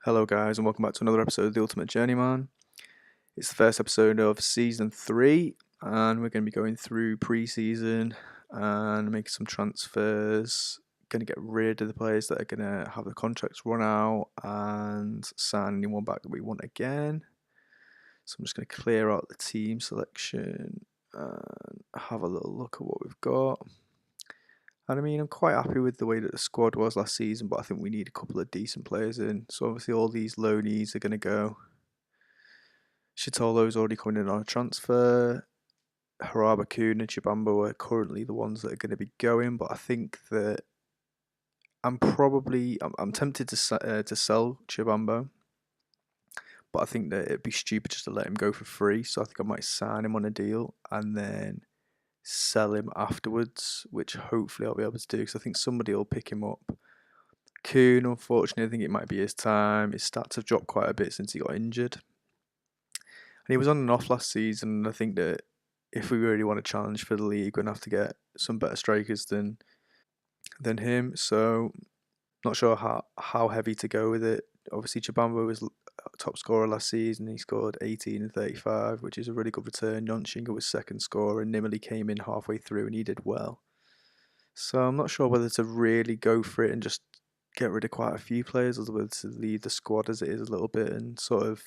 Hello, guys, and welcome back to another episode of the Ultimate Journeyman. It's the first episode of season 3, and we're going to be going through pre-season and making some transfers. Going to get rid of the players that are going to have the contracts run out and sign anyone back that we want again. So I'm just going to clear out the team selection and have a little look at what we've got. And I mean, I'm quite happy with the way that the squad was last season, but I think we need a couple of decent players in. So obviously all these loanees are going to go. Shitolo's already coming in on a transfer. Haraba, Kuhn and Chibambo are currently the ones that are going to be going, but I think that I'm tempted to sell Chibambo, but I think that it'd be stupid just to let him go for free. So I think I might sign him on a deal and then sell him afterwards, which hopefully I'll be able to do because I think somebody will pick him up. Kuhn, unfortunately, I think it might be his time. His stats have dropped quite a bit since he got injured. And he was on and off last season, and I think that if we really want to challenge for the league, we're going to have to get some better strikers than him. So, not sure how heavy to go with it. Obviously, Chibambo was top scorer last season. He scored 18 and 35, which is a really good return. Yonshinga was second scorer, and Nimely came in halfway through, and he did well. So I'm not sure whether to really go for it and just get rid of quite a few players, or whether to leave the squad as it is a little bit and sort of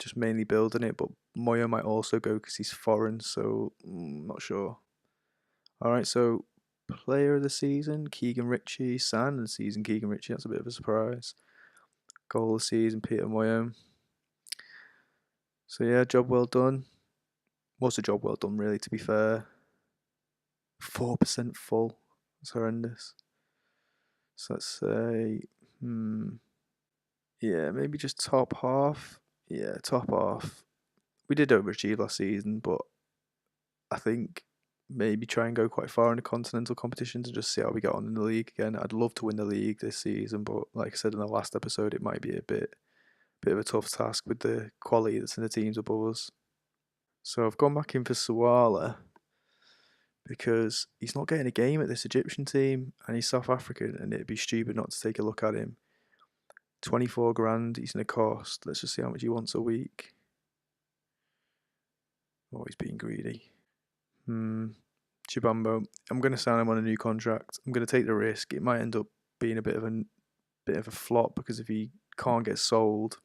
just mainly building it. But Moyo might also go because he's foreign, so I'm not sure. All right, so player of the season, Keegan Ritchie. Sign of the season, Keegan Ritchie. That's a bit of a surprise. Goal of the season, Peter Moyo. So yeah, job well done. Was a job well done, really, to be fair. 4% full. That's horrendous. So let's say, yeah, maybe just top half. Yeah, top half. We did overachieve last season, but I think maybe try and go quite far in the continental competitions and just see how we get on in the league again. I'd love to win the league this season, but like I said in the last episode, it might be a bit of a tough task with the quality that's in the teams above us. So I've gone back in for Sawala because he's not getting a game at this Egyptian team and he's South African, and it'd be stupid not to take a look at him. 24 grand he's going to cost. Let's just see how much he wants a week. Oh, he's being greedy. Chibambo. I'm going to sign him on a new contract. I'm going to take the risk. It might end up being a bit of a flop because if he can't get sold,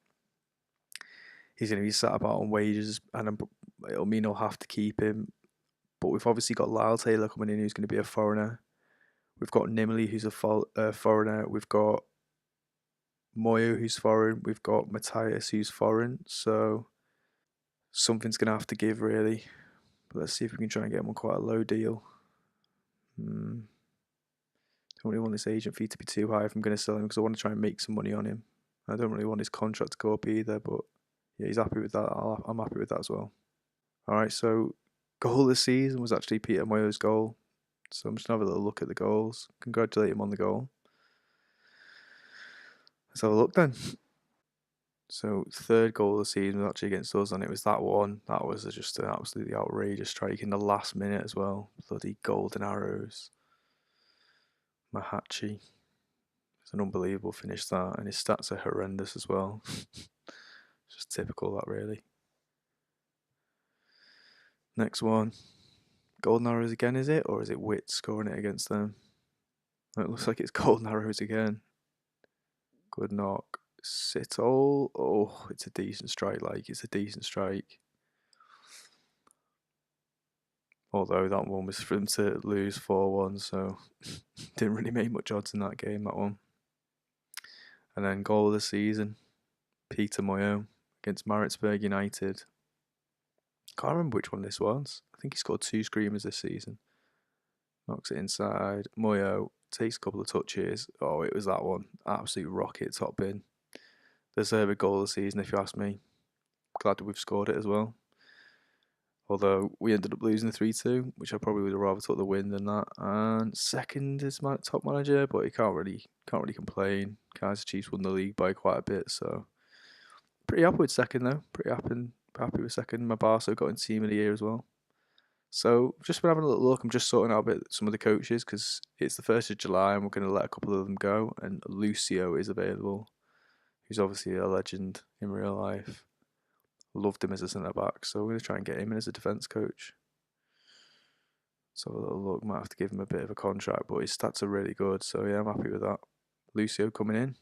he's going to be sat about on wages, and it'll mean I'll have to keep him. But we've obviously got Lyle Taylor coming in, who's going to be a foreigner. We've got Nimely, who's a foreigner. We've got Moyo, who's foreign. We've got Matthias, who's foreign. So something's going to have to give, really. But let's see if we can try and get him on quite a low deal. Don't really want this agent fee to be too high if I'm going to sell him because I want to try and make some money on him. I don't really want his contract to go up either, but yeah, he's happy with that. I'm happy with that as well. All right, so goal of the season was actually Peter Moyo's goal. So I'm just going to have a little look at the goals. Congratulate him on the goal. Let's have a look then. So third goal of the season was actually against us, and it was that one. That was just an absolutely outrageous strike in the last minute as well. Bloody golden arrows. Mahachi. It's an unbelievable finish, that, and his stats are horrendous as well. Just typical, that, really. Next one. Golden arrows again, is it? Or is it Witt scoring it against them? It looks like it's golden arrows again. Good knock. Sitol. Oh, it's a decent strike. It's a decent strike. Although that one was for them to lose 4-1, so didn't really make much odds in that game, that one. And then goal of the season, Peter Moyo against Maritzburg United. Can't remember which one this was. I think he scored 2 screamers this season. Knocks it inside. Moyo takes a couple of touches. Oh, it was that one. Absolute rocket, top bin. Deserve a goal of the season, if you ask me. Glad that we've scored it as well. Although we ended up losing the 3-2, which I probably would have rather took the win than that. And second is my top manager, but he can't really complain. Kaiser Chiefs won the league by quite a bit, so pretty happy with second though. Pretty happy with second. My Barca got in team of the year as well. So just been having a little look. I'm just sorting out a bit some of the coaches because it's the 1st of July and we're going to let a couple of them go. And Lucio is available, who's obviously a legend in real life. Loved him as a centre back, so we're going to try and get him in as a defence coach. So a little look, might have to give him a bit of a contract, but his stats are really good, so yeah, I'm happy with that. Lucio coming in.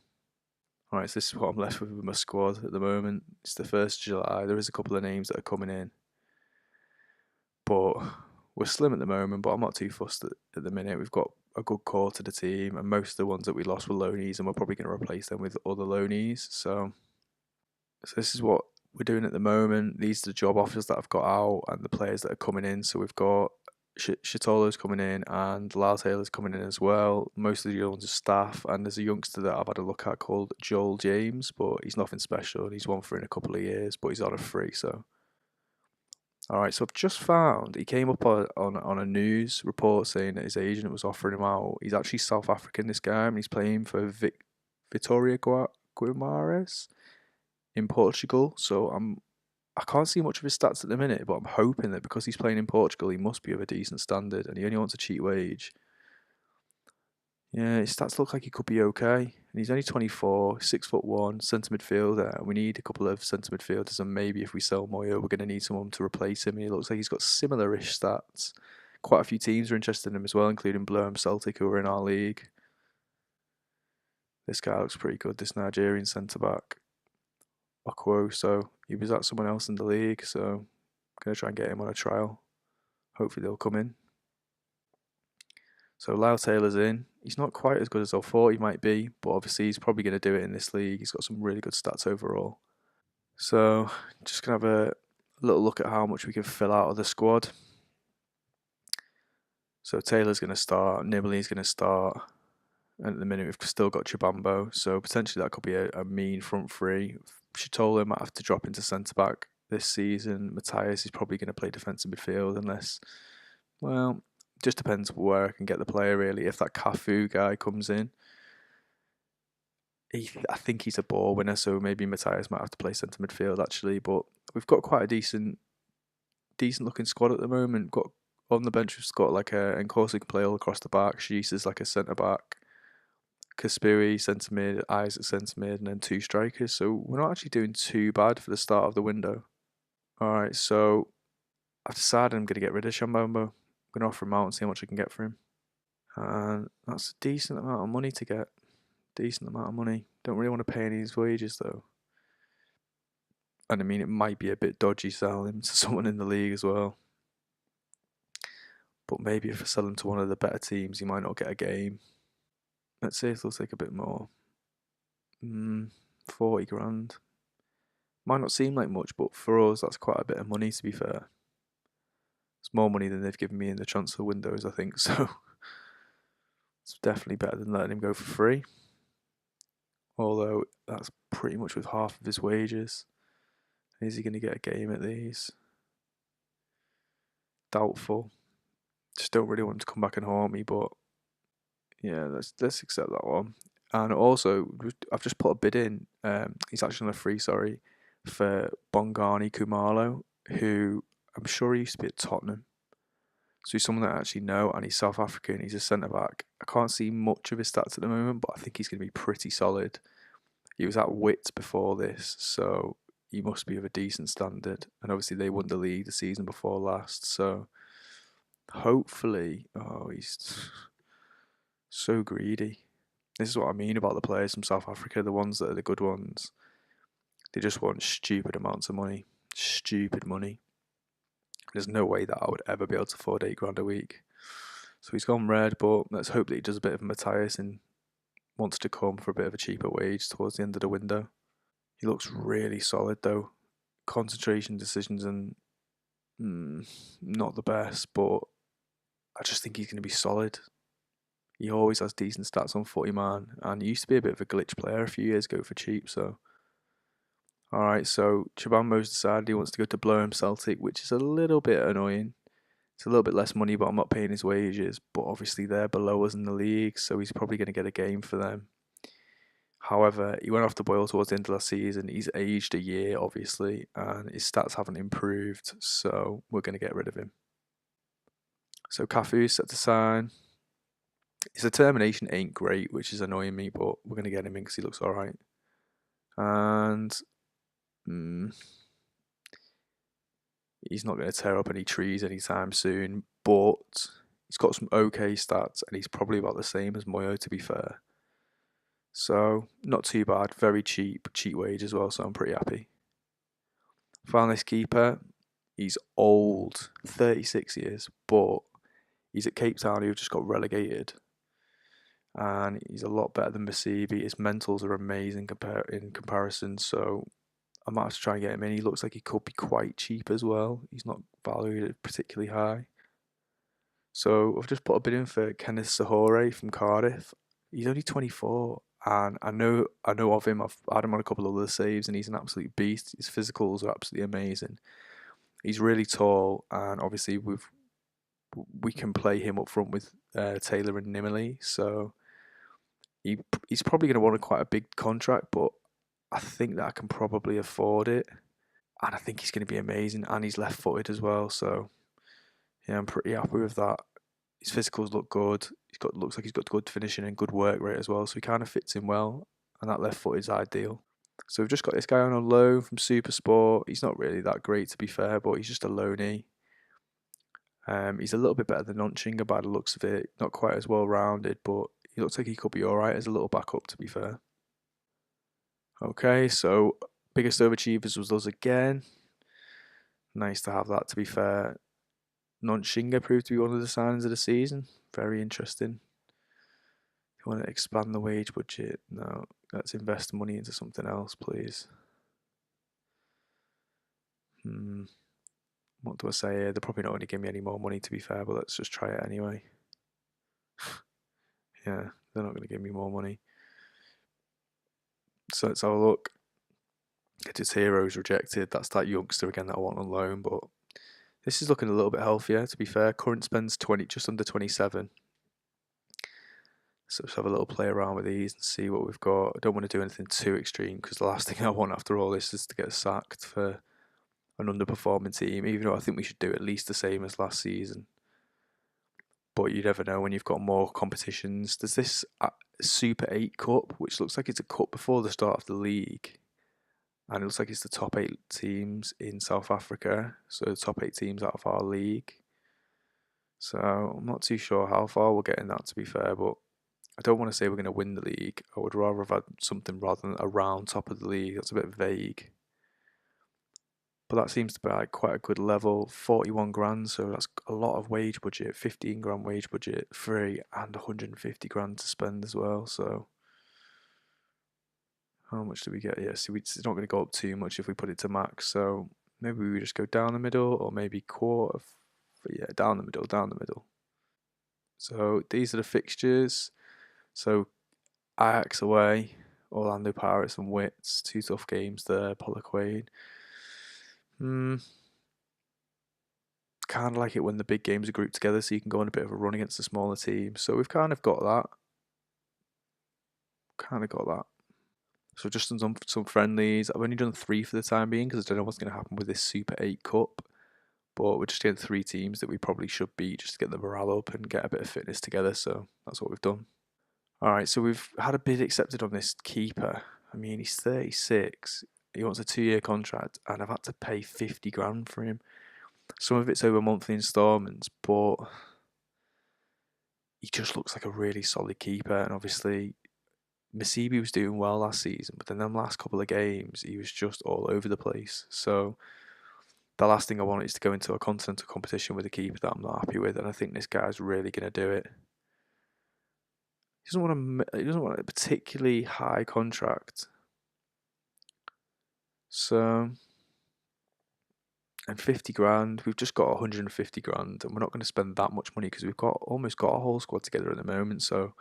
Alright, so this is what I'm left with my squad at the moment. It's the 1st of July. There is a couple of names that are coming in, but we're slim at the moment, but I'm not too fussed at the minute. We've got a good core to the team, and most of the ones that we lost were loanies, and we're probably going to replace them with other loanies. So this is what we're doing at the moment. These are the job offers that I've got out and the players that are coming in. So we've got Shatolo's coming in and Lyle Taylor's coming in as well. Most of the other ones are staff, and there's a youngster that I've had a look at called Joel James, but he's nothing special, and he's one for in a couple of years, but he's on a free. So alright, so I've just found he came up on a news report saying that his agent was offering him out. He's actually South African, this guy, and he's playing for Vitória Guimarães in Portugal. So I can't see much of his stats at the minute, but I'm hoping that because he's playing in Portugal, he must be of a decent standard, and he only wants a cheap wage. Yeah, his stats look like he could be okay, and he's only 24, 6'1", centre midfielder. We need a couple of centre midfielders, and maybe if we sell Moyo, we're going to need someone to replace him. And he looks like he's got similar-ish stats. Quite a few teams are interested in him as well, including Bloem Celtic, who are in our league. This guy looks pretty good, this Nigerian centre back. Okwo, so he was at someone else in the league, so I'm going to try and get him on a trial. Hopefully they'll come in. So Lyle Taylor's in. He's not quite as good as I thought he might be, but obviously he's probably going to do it in this league. He's got some really good stats overall. So just going to have a little look at how much we can fill out of the squad. So Taylor's going to start, Nibley's going to start, and at the minute we've still got Chibambo, so potentially that could be a mean front three. Shatola might have to drop into centre back this season. Matthias is probably going to play defensive midfield unless, well, just depends where I can get the player really. If that Cafu guy comes in, I think he's a ball winner, so maybe Matthias might have to play centre midfield actually. But we've got quite a decent looking squad at the moment. Got on the bench, we've got like Nkosi can play all across the back. Shees is like a centre back. Kasperi centre mid, Isaac centre mid, and then 2 strikers. So we're not actually doing too bad for the start of the window. Alright, so I've decided I'm going to get rid of Shambambo. I'm going to offer him out and see how much I can get for him. And that's a decent amount of money to get. Decent amount of money. Don't really want to pay any of his wages though. And I mean, it might be a bit dodgy selling him to someone in the league as well. But maybe if I sell him to one of the better teams, he might not get a game. Let's see if they'll take a bit more. 40 grand. Might not seem like much, but for us, that's quite a bit of money, to be fair. It's more money than they've given me in the transfer windows, I think, so it's definitely better than letting him go for free. Although, that's pretty much with half of his wages. Is he going to get a game at these? Doubtful. Just don't really want him to come back and haunt me, but yeah, let's accept that one. And also, I've just put a bid in. He's actually on a free, sorry, for Bongani Kumalo, who I'm sure he used to be at Tottenham. So he's someone that I actually know, and he's South African. He's a centre back. I can't see much of his stats at the moment, but I think he's going to be pretty solid. He was at Wits before this, so he must be of a decent standard. And obviously, they won the league the season before last, so hopefully, oh, he's so greedy. This is what I mean about the players from South Africa, the ones that are the good ones. They just want stupid amounts of money. Stupid money. There's no way that I would ever be able to afford 8 grand a week. So he's gone red, but let's hope that he does a bit of Matthias and wants to come for a bit of a cheaper wage towards the end of the window. He looks really solid though. Concentration decisions and not the best, but I just think he's going to be solid. He always has decent stats on footy, man, and he used to be a bit of a glitch player a few years ago for cheap, so. Alright, so Chibambo's decided he wants to go to Bloem Celtic, which is a little bit annoying. It's a little bit less money, but I'm not paying his wages. But obviously they're below us in the league, so he's probably going to get a game for them. However, he went off the boil towards the end of last season. He's aged a year, obviously, and his stats haven't improved, so we're going to get rid of him. So Cafu's set to sign. His determination ain't great, which is annoying me, but we're going to get him in because he looks alright. And he's not going to tear up any trees anytime soon, but he's got some okay stats, and he's probably about the same as Moyo, to be fair. So, not too bad. Very cheap wage as well, so I'm pretty happy. Found this keeper. He's old, 36 years, but he's at Cape Town, who just got relegated. And he's a lot better than Masibi. His mentals are amazing in comparison, so I might have to try and get him in. He looks like he could be quite cheap as well. He's not valued particularly high. So I've just put a bid in for Kenneth Sahore from Cardiff. He's only 24, and I know of him. I've had him on a couple of other saves, and he's an absolute beast. His physicals are absolutely amazing. He's really tall, and obviously we can play him up front with Taylor and Nimley. So he's probably going to want quite a big contract, but I think that I can probably afford it, and I think he's going to be amazing. And he's left-footed as well, so yeah, I'm pretty happy with that. His physicals look good. Looks like he's got good finishing and good work rate as well, so he kind of fits in well, and that left foot is ideal. So we've just got this guy on a loan from Supersport. He's not really that great, to be fair, but he's just a loanee. He's a little bit better than Nonchinga by the looks of it. Not quite as well rounded, but he looks like he could be alright as a little backup, to be fair. Okay, so biggest overachievers was us again. Nice to have that, to be fair. Nonchinga proved to be one of the signings of the season. Very interesting. You want to expand the wage budget? No, let's invest money into something else, please. What do I say here? They're probably not going to give me any more money, to be fair, but let's just try it anyway. Yeah, they're not going to give me more money. So let's have a look. His heroes rejected. That's that youngster again that I want on loan, but this is looking a little bit healthier, to be fair. Current spends 20, just under 27. So let's have a little play around with these and see what we've got. I don't want to do anything too extreme, because the last thing I want after all this is to get sacked for an underperforming team, even though I think we should do at least the same as last season. But you never know when you've got more competitions. There's this Super 8 Cup, which looks like it's a cup before the start of the league. And it looks like it's the top 8 teams in South Africa. So the top 8 teams out of our league. So I'm not too sure how far we'll get in that, to be fair, but I don't want to say we're going to win the league. I would rather have had something rather than around top of the league. That's a bit vague. But that seems to be like quite a good level. 41 grand, so that's a lot of wage budget. 15 grand wage budget, free, and 150 grand to spend as well. So how much do we get? Yeah, so it's not going to go up too much if we put it to max. So maybe we just go down the middle, or maybe quarter. Yeah, down the middle, down the middle. So these are the fixtures. So Ajax away, Orlando Pirates and Wits. Two tough games there. Polloquade. Kind of like it when the big games are grouped together, so you can go on a bit of a run against the smaller teams. So we've kind of got that. So just done some friendlies. I've only done 3 for the time being, because I don't know what's going to happen with this Super 8 Cup. But we're just getting 3 teams that we probably should beat just to get the morale up and get a bit of fitness together. So that's what we've done. Alright, so we've had a bid accepted on this keeper. I mean, he's 36. He wants a 2-year contract, and I've had to pay 50 grand for him. Some of it's over monthly instalments, but he just looks like a really solid keeper. And obviously, Masibi was doing well last season, but then them last couple of games, he was just all over the place. So the last thing I want is to go into a continental competition with a keeper that I'm not happy with, and I think this guy's really going to do it. He doesn't want a particularly high contract. So, and 50 grand, we've just got 150 grand, and we're not going to spend that much money because we've almost got a whole squad together at the moment. So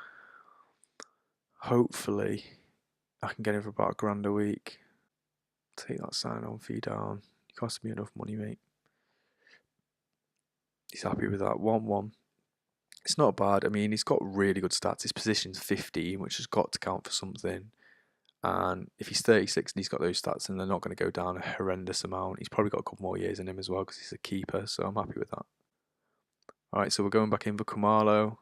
hopefully I can get him for about £1,000 a week. Take that sign-on fee down. It costs me enough money, mate. He's happy with that. 1-1. It's not bad. I mean, he's got really good stats. His position's 15, which has got to count for something. And if he's 36 and he's got those stats, then they're not going to go down a horrendous amount. He's probably got a couple more years in him as well, because he's a keeper, so I'm happy with that. Alright, so we're going back in for Kumalo.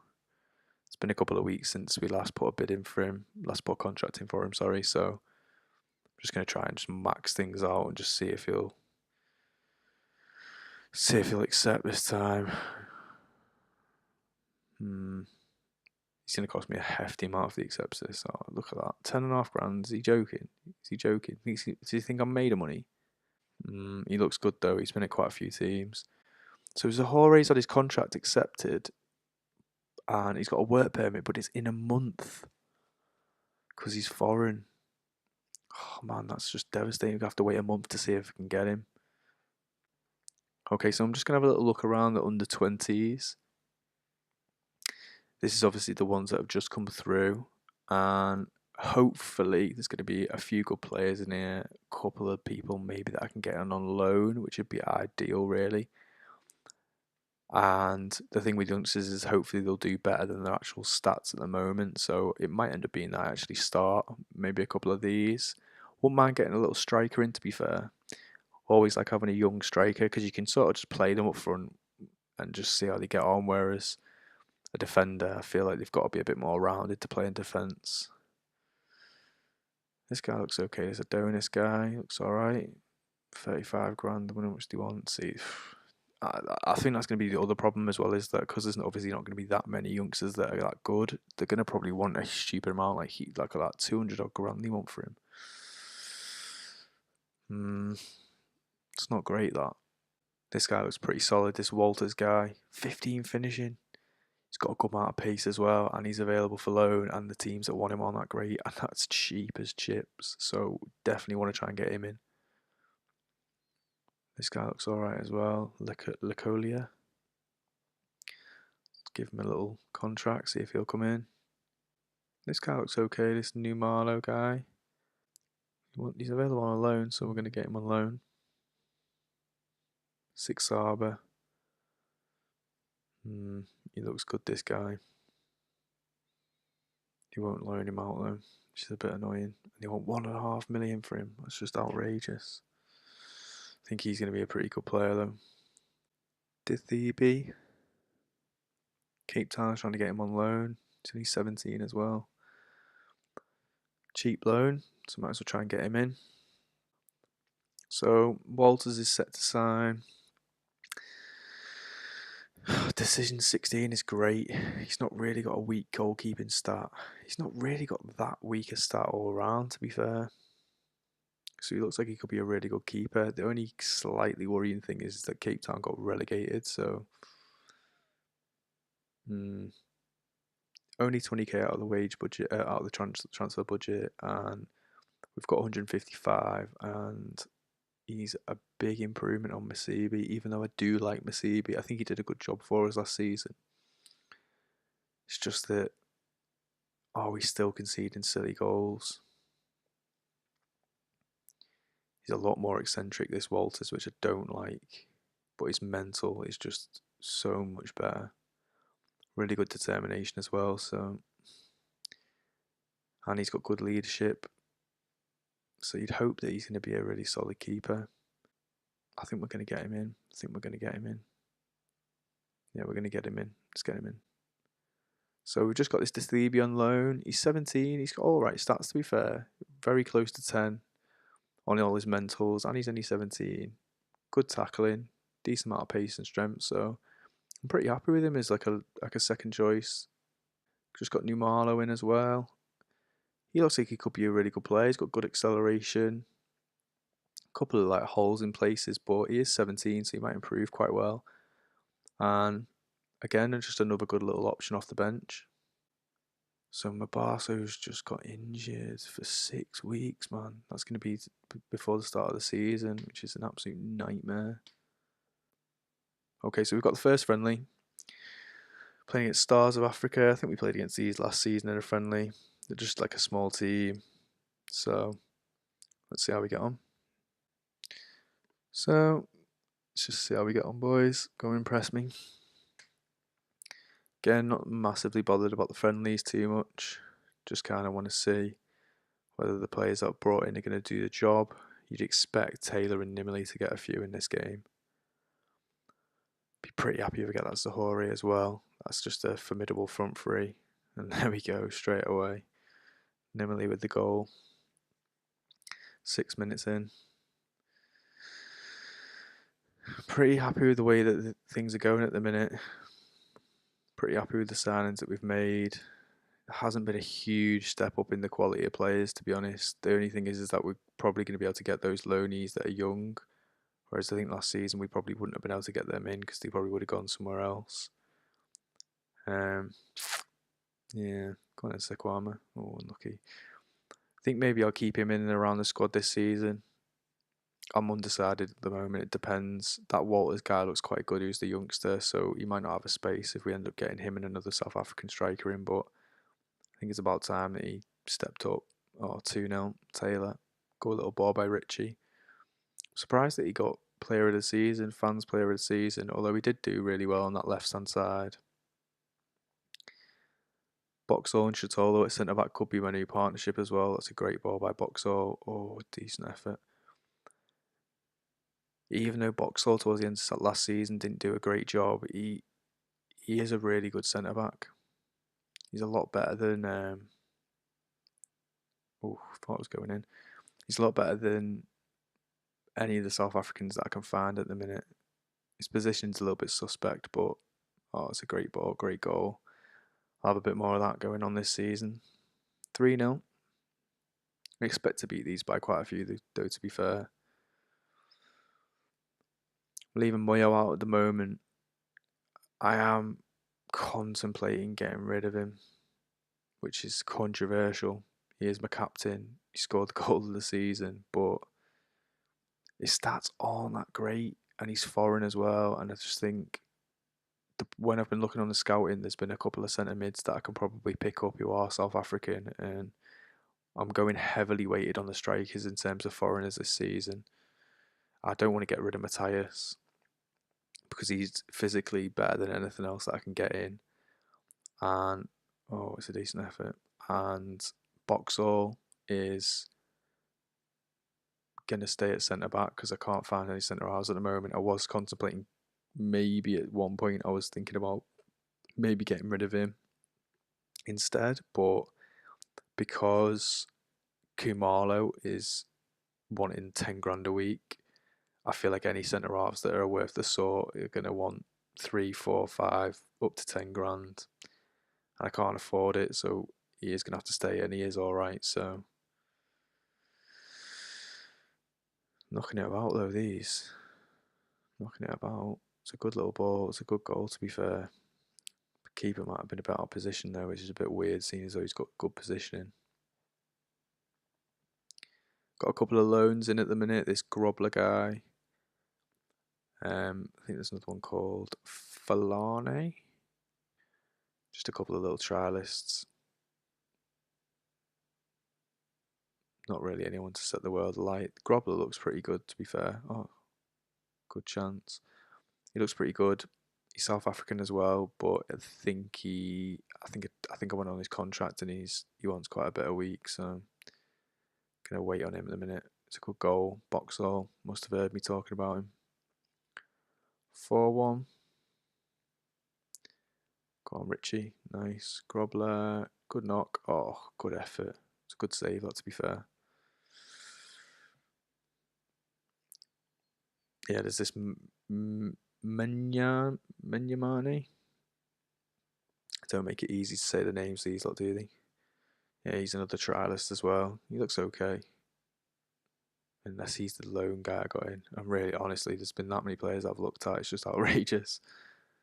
It's been a couple of weeks since we last put a bid in for him, last put a contract in for him, sorry, so I'm Just going to try and just max things out and just see if he'll accept this time. He's going to cost me a hefty amount if he accepts this. Oh, look at that. 10.5 grand. Is he joking? Is he joking? Does he think I'm made of money? He looks good though. He's been at quite a few teams. So Zahore's had his contract accepted and he's got a work permit, but it's in a month because he's foreign. Oh man, that's just devastating. We have to wait a month to see if we can get him. Okay, so I'm just going to have a little look around the under 20s. This is obviously the ones that have just come through, and hopefully there's going to be a few good players in here, a couple of people maybe that I can get on loan, which would be ideal really. And the thing with youngsters is hopefully they'll do better than their actual stats at the moment, so it might end up being that I actually start maybe a couple of these. Wouldn't mind getting a little striker in, to be fair. Always like having a young striker because you can sort of just play them up front and just see how they get on, whereas a defender, I feel like they've got to be a bit more rounded to play in defence. This guy looks okay. There's a Adonis guy, looks alright. 35 grand, I wonder how much do you want? See, I think that's going to be the other problem as well, is that because there's obviously not going to be that many youngsters that are that good, they're going to probably want a stupid amount, like 200 odd grand they want for him. It's not great, that. This guy looks pretty solid, this Walters guy. 15 finishing. He's got a good amount of pace as well, and he's available for loan, and the teams that want him aren't that great, and that's cheap as chips, so definitely want to try and get him in. This guy looks alright as well, Lecolia. Give him a little contract, see if he'll come in. This guy looks okay, this new Marlow guy. He's available on a loan, so we're going to get him on loan. 6 Saber. He looks good, this guy. He won't loan him out though, which is a bit annoying. And they want 1.5 million for him. That's just outrageous. I think he's going to be a pretty good player though. Dithibi. Cape Town's trying to get him on loan. He's only 17 as well. Cheap loan, so might as well try and get him in. So Walters is set to sign. Decision 16 is great. He's not really got a weak goalkeeping stat. He's not really got that weak a stat all around, to be fair. So he looks like he could be a really good keeper. The only slightly worrying thing is that Cape Town got relegated, so only 20k out of the wage budget, out of the transfer budget, and we've got 155, and he's a big improvement on Masibi, even though I do like Masibi. I think he did a good job for us last season. It's just that, we still conceding silly goals. He's a lot more eccentric, this Walters, which I don't like, but his mental is just so much better. Really good determination as well, so, and he's got good leadership, so you'd hope that he's going to be a really solid keeper. I think we're going to get him in. Yeah, we're going to get him in. Let's get him in. So we've just got this Dithibi on loan. He's 17. He's got alright stats, to be fair. Very close to 10 on all his mentals, and he's only 17. Good tackling, decent amount of pace and strength, so I'm pretty happy with him as like a second choice. Just got new Marlow in as well. He looks like he could be a really good player. He's got good acceleration. A couple of like holes in places, but he is 17, so he might improve quite well. And again, just another good little option off the bench. So Mabaso's just got injured for 6 weeks, man. That's going to be before the start of the season, which is an absolute nightmare. Okay, so we've got the first friendly. Playing against Stars of Africa. I think we played against these last season in a friendly. They're just like a small team. So let's see how we get on. So let's just see how we get on, boys. Go and impress me. Again, not massively bothered about the friendlies too much. Just kind of want to see whether the players that I've brought in are going to do the job. You'd expect Taylor and Nimley to get a few in this game. Be pretty happy if we get that Zahori as well. That's just a formidable front three. And there we go, straight away. Nimley with the goal. 6 minutes in. Pretty happy with the way that things are going at the minute. Pretty happy with the signings that we've made. There hasn't been a huge step up in the quality of players, to be honest. The only thing is that we're probably going to be able to get those loanees that are young. Whereas I think last season we probably wouldn't have been able to get them in because they probably would have gone somewhere else. Yeah, go on then, Sequama. Oh, unlucky. I think maybe I'll keep him in and around the squad this season. I'm undecided at the moment. It depends. That Walters guy looks quite good, who's the youngster, so he might not have a space if we end up getting him and another South African striker in. But I think it's about time that he stepped up. Oh, 2-0, Taylor. Good little ball by Richie. Surprised that he got player of the season, fans player of the season, although he did do really well on that left hand side. Boxall and Shatolo at centre back could be my new partnership as well. That's a great ball by Boxall. Oh, decent effort. Even though Boxall towards the end of last season didn't do a great job, he is a really good centre back. He's a lot better than oh, I thought it was going in. He's a lot better than any of the South Africans that I can find at the minute. His position's a little bit suspect, but oh, it's a great ball, great goal. I'll have a bit more of that going on this season. 3-0. I expect to beat these by quite a few, though, to be fair. Leaving Moyo out at the moment. I am contemplating getting rid of him, which is controversial. He is my captain. He scored the goal of the season, but his stats aren't that great, and he's foreign as well. And I just think when I've been looking on the scouting, there's been a couple of centre mids that I can probably pick up who are South African, and I'm going heavily weighted on the strikers in terms of foreigners this season. I don't want to get rid of Matthias because he's physically better than anything else that I can get in. And oh, it's a decent effort. And Boxall is going to stay at centre back because I can't find any centre halves at the moment. I was contemplating maybe at one point, I was thinking about maybe getting rid of him instead, but because Kumalo is wanting 10 grand a week, I feel like any centre halves that are worth the sort are going to want 3, 4, 5, up to 10 grand. And I can't afford it, so he is going to have to stay, and he is alright. So, knocking it about though, these. Knocking it about. It's a good little ball, it's a good goal to be fair. The keeper might have been a better position though, which is a bit weird, seeing as though he's got good positioning. Got a couple of loans in at the minute, this Grobler guy. I think there's another one called Falane. Just a couple of little trialists. Not really anyone to set the world alight. Grobler looks pretty good, to be fair. Oh, good chance. He looks pretty good. He's South African as well, but I think I went on his contract and he wants quite a bit a week, so I'm gonna wait on him in a minute. It's a good goal. Boxall must have heard me talking about him. 4-1. Go on, Richie. Nice. Grobler. Good knock. Oh, good effort. It's a good save, that, to be fair. Yeah, there's this Menyamani. Don't make it easy to say the names, these lot, do they? Yeah, he's another trialist as well. He looks okay. Unless he's the lone guy I got in. I'm really, honestly, there's been that many players I've looked at. It's just outrageous.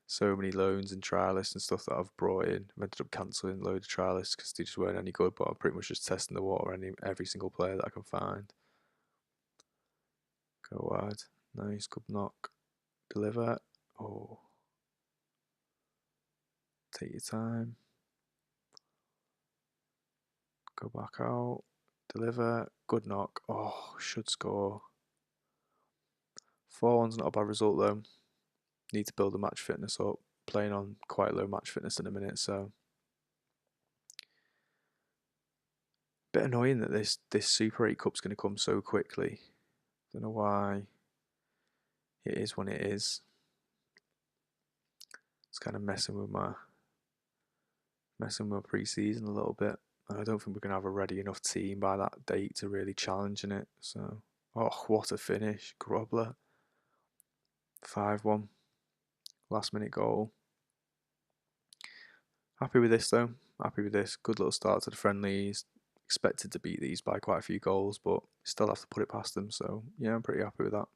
So many loans and trialists and stuff that I've brought in. I've ended up cancelling loads of trialists because they just weren't any good, but I'm pretty much just testing the water on every single player that I can find. Go wide. Nice, good knock. Deliver. Oh. Take your time. Go back out. Deliver. Good knock. Oh, should score. 4-1's not a bad result though. Need to build the match fitness up. Playing on quite low match fitness in a minute, so bit annoying that this Super 8 Cup's going to come so quickly. Don't know why it is when it is. It's kind of messing with my pre-season a little bit. I don't think we're going to have a ready enough team by that date to really challenge in it. So, oh, what a finish. Grobler. 5-1. Last minute goal. Happy with this though. Happy with this. Good little start to the friendlies. Expected to beat these by quite a few goals, but still have to put it past them. So, yeah, I'm pretty happy with that.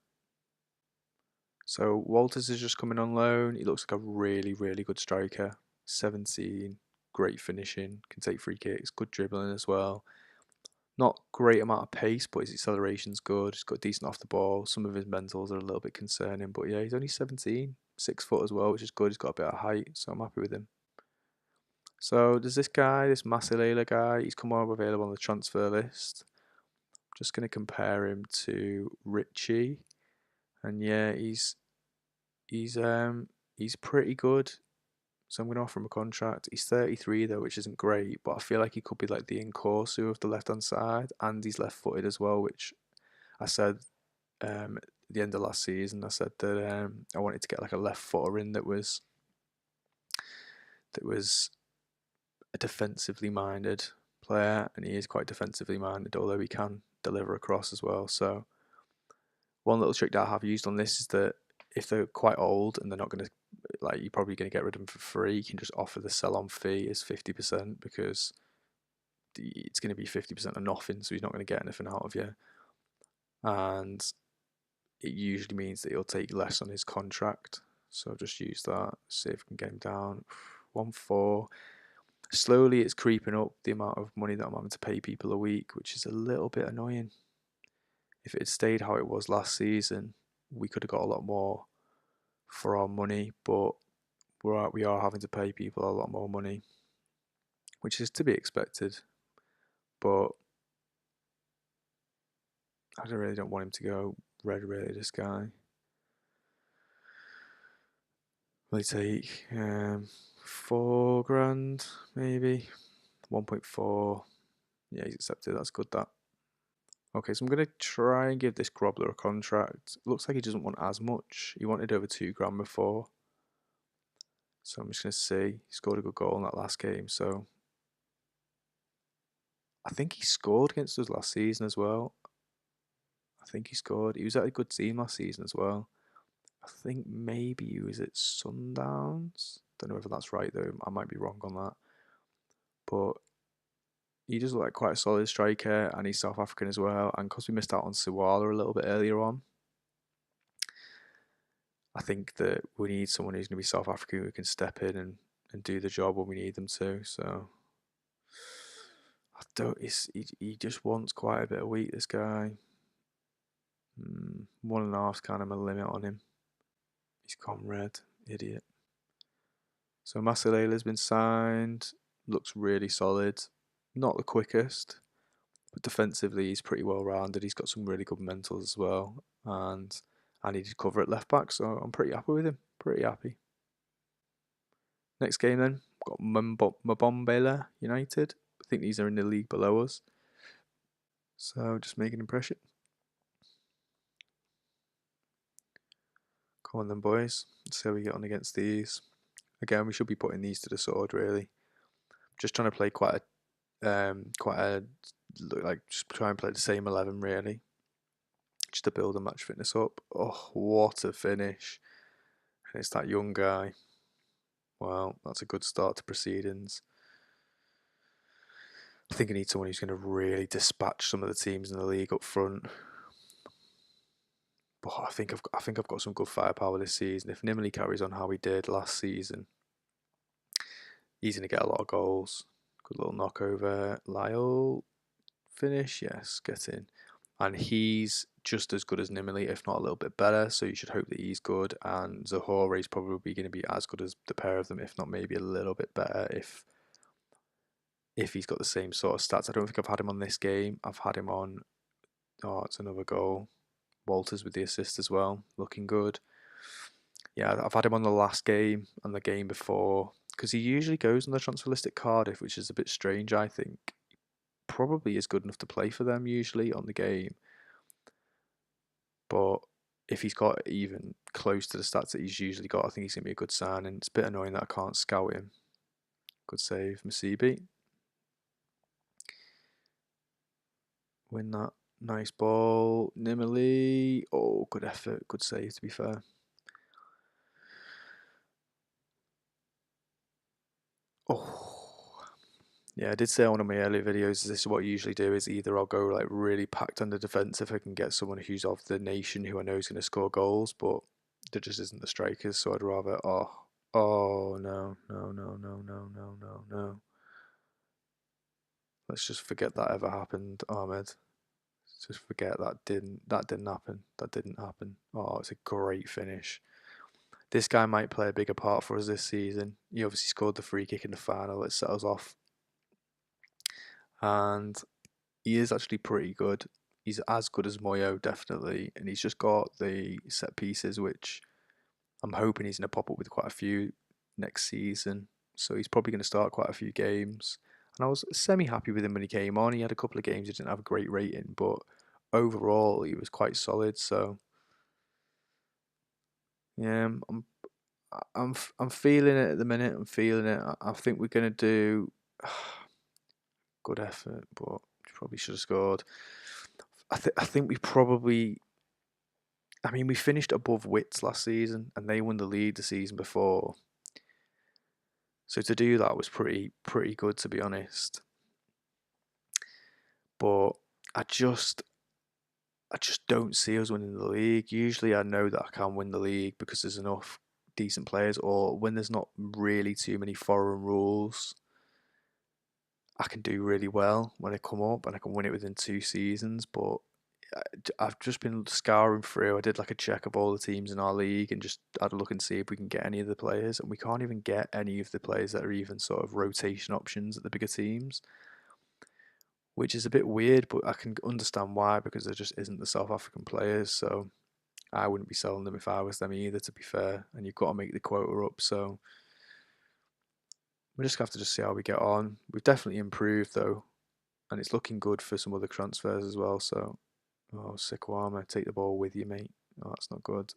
So, Walters is just coming on loan. He looks like a really, really good striker. 17. Great finishing. Can take free kicks. Good dribbling as well. Not great amount of pace, but his acceleration's good. He's got decent off the ball. Some of his mentals are a little bit concerning, but yeah, he's only 17, 6 foot as well, which is good. He's got a bit of height, so I'm happy with him. So there's this guy, this Masilela guy. He's come over available on the transfer list. Just going to compare him to Richie, and yeah, he's pretty good. So I'm going to offer him a contract. He's 33 though, which isn't great, but I feel like he could be like the Incorsu of the left-hand side, and he's left-footed as well, which I said at the end of last season. I said that I wanted to get like a left-footer in that was a defensively minded player, and he is quite defensively minded, although he can deliver across as well. So one little trick that I have used on this is that if they're quite old and they're not going to, like, you're probably going to get rid of them for free, you can just offer the sell-on fee as 50% because it's going to be 50% of nothing, so he's not going to get anything out of you. And it usually means that he'll take less on his contract. So I'll just use that, see if we can get him down. 1-4. Slowly it's creeping up the amount of money that I'm having to pay people a week, which is a little bit annoying. If it had stayed how it was last season, we could have got a lot more for our money, but we are having to pay people a lot more money, which is to be expected. But I really don't want him to go red, really, this guy. Will he take 4 grand, maybe? 1.4. Yeah, he's accepted. That's good, that. Okay, so I'm going to try and give this Grobler a contract. Looks like he doesn't want as much. He wanted over 2 grand before. So I'm just going to see. He scored a good goal in that last game. So I think he scored against us last season as well. I think he scored. He was at a good team last season as well. I think maybe he was at Sundowns. Don't know whether that's right though. I might be wrong on that. But he does look like quite a solid striker, and he's South African as well. And because we missed out on Siwala a little bit earlier on, I think that we need someone who's going to be South African who can step in and do the job when we need them to. So I don't. He just wants quite a bit of wheat. This guy. 1.5's kind of my limit on him. He's gone red, idiot. So Masalela's been signed. Looks really solid. Not the quickest, but defensively he's pretty well rounded. He's got some really good mentals as well, and I needed cover at left back, so I'm pretty happy with him. Pretty happy. Next game then, got Mbombela United. I think these are in the league below us. So just make an impression. Come on then, boys. Let's see how we get on against these. Again, we should be putting these to the sword, really. Just trying to play quite a like just try and play the same 11 really, just to build the match fitness up. Oh, what a finish! And it's that young guy. Well, that's a good start to proceedings. I think I need someone who's going to really dispatch some of the teams in the league up front. But I think I've got some good firepower this season. If Nimley carries on how he did last season, he's going to get a lot of goals. Good little knockover. Lyle finish, yes, get in. And he's just as good as Nimley, if not a little bit better. So you should hope that he's good. And Zahore is probably going to be as good as the pair of them, if not maybe a little bit better. If he's got the same sort of stats. I don't think I've had him on this game. I've had him on. Oh, it's another goal. Walters with the assist as well, looking good. Yeah, I've had him on the last game and the game before, because he usually goes on the transfer list at Cardiff, which is a bit strange, I think. Probably is good enough to play for them usually on the game. But if he's got even close to the stats that he's usually got, I think he's going to be a good signing. It's a bit annoying that I can't scout him. Good save, Masibi. Win that. Nice ball. Nimmerly. Oh, good effort. Good save, to be fair. Oh. Yeah, I did say on one of my earlier videos, this is what I usually do, is either I'll go like really packed under defence if I can get someone who's of the nation who I know is going to score goals, but there just isn't the strikers, so I'd rather, oh, no, no, no, no, no, no, no, no. Let's just forget that ever happened, Ahmed. Just forget that didn't happen. That didn't happen. Oh, it's a great finish. This guy might play a bigger part for us this season. He obviously scored the free kick in the final. It set us off, and he is actually pretty good. He's as good as Moyo, definitely, and he's just got the set pieces, which I'm hoping he's going to pop up with quite a few next season. So he's probably going to start quite a few games. And I was semi happy with him when he came on. He had a couple of games he didn't have a great rating, but overall he was quite solid. So yeah, I'm feeling it at the minute. I'm feeling it. I think we're going to do good effort, but probably should have scored. I think we probably. I mean, we finished above Wits last season, and they won the league the season before. So to do that was pretty good, to be honest. But I just I just don't see us winning the league. Usually, I know that I can win the league because there's enough decent players, or when there's not really too many foreign rules. I can do really well when I come up, and I can win it within 2 seasons. But I've just been scouring through. I did like a check of all the teams in our league and just had a look and see if we can get any of the players, and we can't even get any of the players that are even sort of rotation options at the bigger teams, which is a bit weird. But I can understand why, because there just isn't the South African players. So I wouldn't be selling them if I was them either, to be fair. And you've got to make the quota up. So we just have to just see how we get on. We've definitely improved though, and it's looking good for some other transfers as well. So, oh, Sikwama, take the ball with you, mate. Oh, that's not good.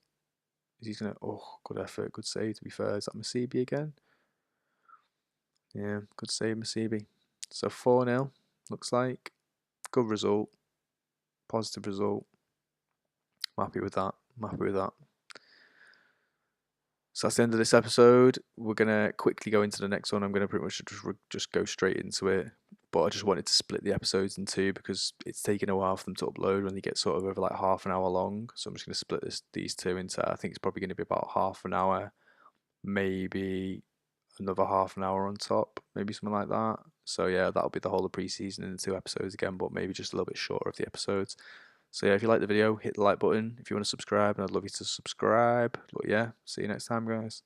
Is he gonna? Oh, good effort, good save. To be fair, is that Masibi again? Yeah, good save, Masibi. So 4-0 looks like good result, positive result. I'm happy with that. I'm happy with that. So that's the end of this episode. We're gonna quickly go into the next one. I'm gonna pretty much just go straight into it. But I just wanted to split the episodes in two because it's taking a while for them to upload when they get sort of over like half an hour long. So I'm just gonna split these two into. I think it's probably gonna be about half an hour, maybe another half an hour on top, maybe something like that. So yeah, that'll be the whole of preseason in the 2 episodes again, but maybe just a little bit shorter of the episodes. So yeah, if you like the video, hit the like button. If you want to subscribe, and I'd love you to subscribe. But yeah, see you next time, guys.